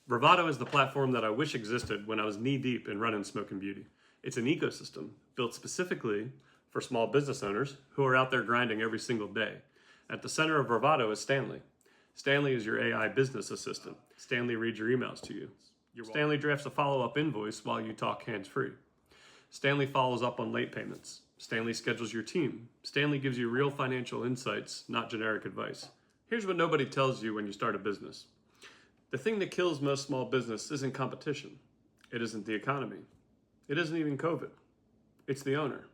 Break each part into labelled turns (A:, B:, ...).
A: Bravado is the platform that I wish existed when I was knee-deep in running Smokin Beauty. It's an ecosystem built specifically for small business owners who are out there grinding every single day. At the center of Bravado is Stanley. Stanley is your AI business assistant. Stanley reads your emails to you. Stanley drafts a follow-up invoice while you talk hands-free. Stanley follows up on late payments. Stanley schedules your team. Stanley gives you real financial insights, not generic advice. Here's what nobody tells you when you start a business. The thing that kills most small business isn't competition. It isn't the economy. It isn't even COVID. It's the owner.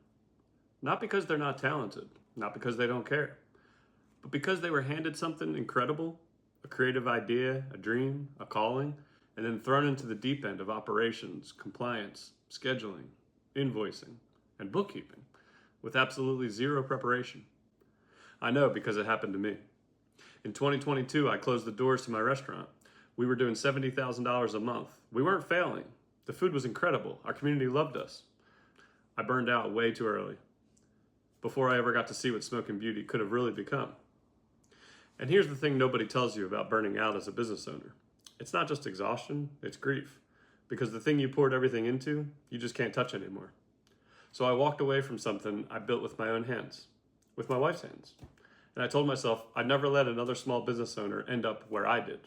A: Not because they're not talented, not because they don't care, but because they were handed something incredible, a creative idea, a dream, a calling, and then thrown into the deep end of operations, compliance, scheduling, invoicing, and bookkeeping with absolutely zero preparation. I know because it happened to me. In 2022, I closed the doors to my restaurant. We were doing $70,000 a month. We weren't failing. The food was incredible. Our community loved us. I burned out way too early, before I ever got to see what Smokin Beauty could have really become. And here's the thing nobody tells you about burning out as a business owner. It's not just exhaustion, it's grief. Because the thing you poured everything into, you just can't touch anymore. So I walked away from something I built with my own hands, with my wife's hands. And I told myself I'd never let another small business owner end up where I did.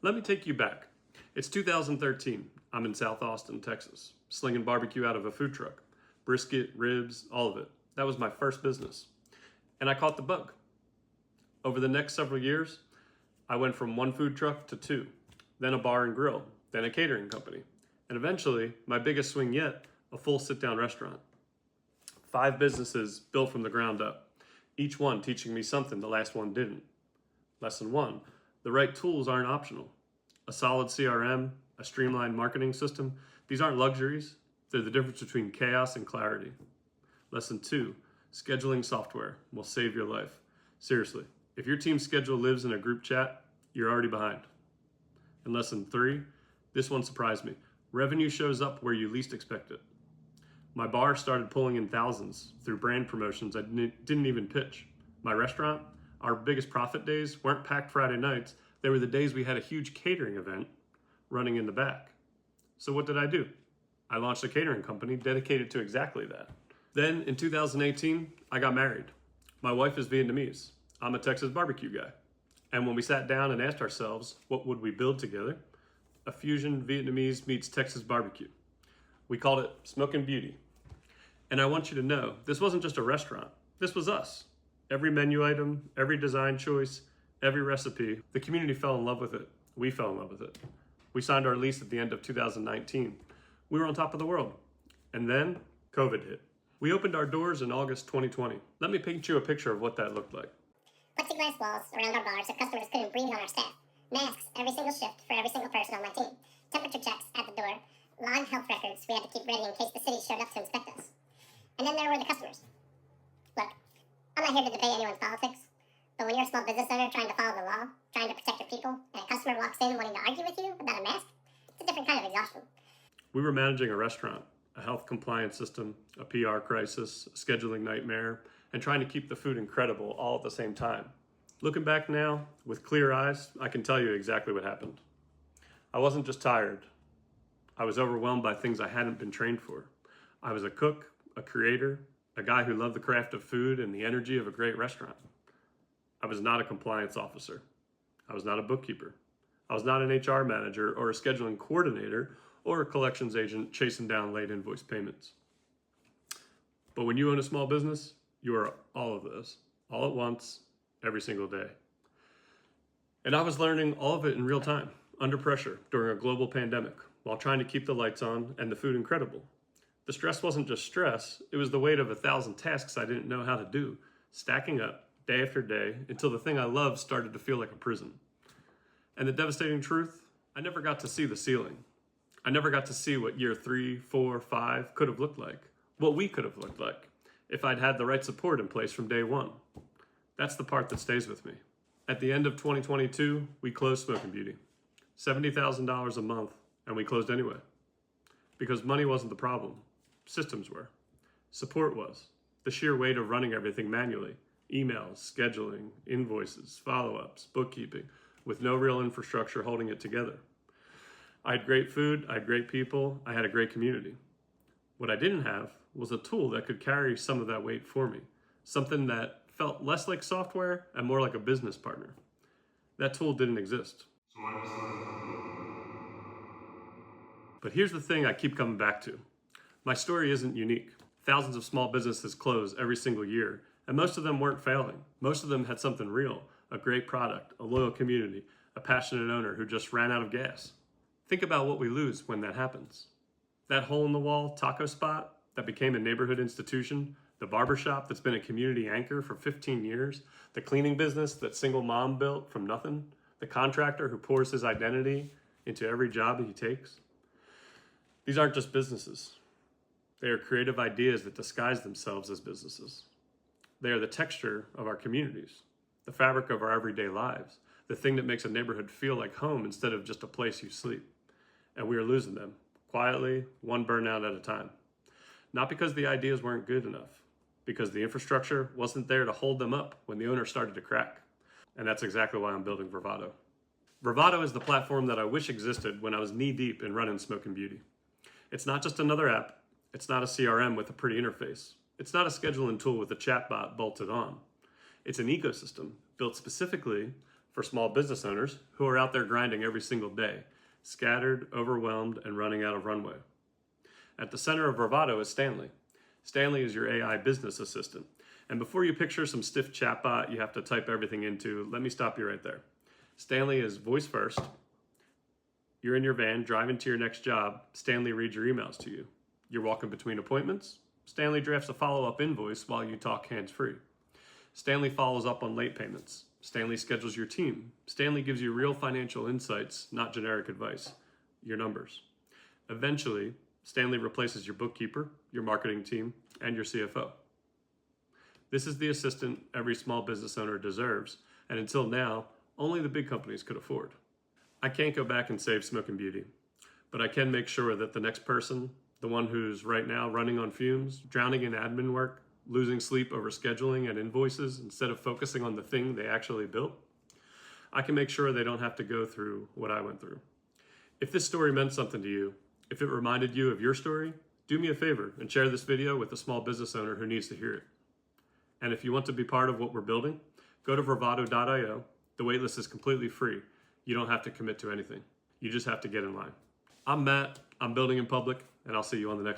A: Let me take you back. It's 2013. I'm in South Austin, Texas, slinging barbecue out of a food truck. Brisket, ribs, all of it. That was my first business. And I caught the bug. Over the next several years, I went from one food truck to two, then a bar and grill, then a catering company, and eventually, my biggest swing yet, a full sit-down restaurant. 5 businesses built from the ground up, each one teaching me something the last one didn't. Lesson 1, the right tools aren't optional. A solid CRM, a streamlined marketing system, these aren't luxuries, they're the difference between chaos and clarity. Lesson 2, scheduling software will save your life. Seriously, if your team's schedule lives in a group chat, you're already behind. And lesson 3, this one surprised me. Revenue shows up where you least expect it. My bar started pulling in thousands through brand promotions I didn't even pitch. My restaurant, our biggest profit days weren't packed Friday nights. They were the days we had a huge catering event running in the back. So what did I do? I launched a catering company dedicated to exactly that. Then in 2018, I got married. My wife is Vietnamese. I'm a Texas barbecue guy. And when we sat down and asked ourselves, what would we build together? A fusion Vietnamese meets Texas barbecue. We called it Smokin Beauty. And I want you to know, this wasn't just a restaurant. This was us. Every menu item, every design choice, every recipe, the community fell in love with it. We fell in love with it. We signed our lease at the end of 2019. We were on top of the world. And then COVID hit. We opened our doors in August 2020. Let me paint you a picture of what that looked like.
B: Plexiglass walls around our bar so customers couldn't breathe on our staff. Masks every single shift for every single person on my team. Temperature checks at the door. Live health records we had to keep ready in case the city showed up to inspect us. And then there were the customers. Look, I'm not here to debate anyone's politics, but when you're a small business owner trying to follow the law, trying to protect your people, and a customer walks in wanting to argue with you about a mask, it's a different kind of exhaustion.
A: We were managing a restaurant, a health compliance system, a PR crisis, a scheduling nightmare, and trying to keep the food incredible all at the same time. Looking back now, with clear eyes, I can tell you exactly what happened. I wasn't just tired. I was overwhelmed by things I hadn't been trained for. I was a cook, a creator, a guy who loved the craft of food and the energy of a great restaurant. I was not a compliance officer. I was not a bookkeeper. I was not an HR manager or a scheduling coordinator or a collections agent chasing down late invoice payments. But when you own a small business, you are all of those, all at once, every single day. And I was learning all of it in real time, under pressure, during a global pandemic, while trying to keep the lights on and the food incredible. The stress wasn't just stress, it was the weight of 1,000 tasks I didn't know how to do, stacking up day after day until the thing I loved started to feel like a prison. And the devastating truth, I never got to see the ceiling. I never got to see what year 3, 4, 5 could have looked like, what we could have looked like, if I'd had the right support in place from day one. That's the part that stays with me. At the end of 2022, we closed Smokin Beauty. $70,000 a month, and we closed anyway. Because money wasn't the problem, systems were. Support was. The sheer weight of running everything manually, emails, scheduling, invoices, follow-ups, bookkeeping, with no real infrastructure holding it together. I had great food, I had great people, I had a great community. What I didn't have was a tool that could carry some of that weight for me, something that felt less like software and more like a business partner. That tool didn't exist.
C: So I decided to build it.
A: But here's the thing I keep coming back to. My story isn't unique. Thousands of small businesses close every single year, and most of them weren't failing. Most of them had something real, a great product, a loyal community, a passionate owner who just ran out of gas. Think about what we lose when that happens. That hole-in-the-wall taco spot that became a neighborhood institution, the barbershop that's been a community anchor for 15 years, the cleaning business that single mom built from nothing, the contractor who pours his identity into every job he takes. These aren't just businesses. They are creative ideas that disguise themselves as businesses. They are the texture of our communities, the fabric of our everyday lives, the thing that makes a neighborhood feel like home instead of just a place you sleep. And we are losing them, quietly, one burnout at a time. Not because the ideas weren't good enough, because the infrastructure wasn't there to hold them up when the owner started to crack. And that's exactly why I'm building Bravado. Bravado is the platform that I wish existed when I was knee-deep in running Smokin Beauty. It's not just another app. It's not a CRM with a pretty interface. It's not a scheduling tool with a chatbot bolted on. It's an ecosystem built specifically for small business owners who are out there grinding every single day, scattered, overwhelmed, and running out of runway. At the center of Bravado is Stanley. Stanley is your AI business assistant. And before you picture some stiff chatbot you have to type everything into, let me stop you right there. Stanley is voice first. You're in your van driving to your next job. Stanley reads your emails to you. You're walking between appointments. Stanley drafts a follow-up invoice while you talk hands-free. Stanley follows up on late payments. Stanley schedules your team. Stanley gives you real financial insights, not generic advice. Your numbers. Eventually, Stanley replaces your bookkeeper, your marketing team, and your CFO. This is the assistant every small business owner deserves, and until now, only the big companies could afford. I can't go back and save Smokin Beauty, but I can make sure that the next person, the one who's right now running on fumes, drowning in admin work, losing sleep over scheduling and invoices instead of focusing on the thing they actually built, I can make sure they don't have to go through what I went through. If this story meant something to you, if it reminded you of your story, do me a favor and share this video with a small business owner who needs to hear it. And if you want to be part of what we're building, go to bravado.io. The waitlist is completely free. You don't have to commit to anything. You just have to get in line. I'm Matt, I'm building in public, and I'll see you on the next one.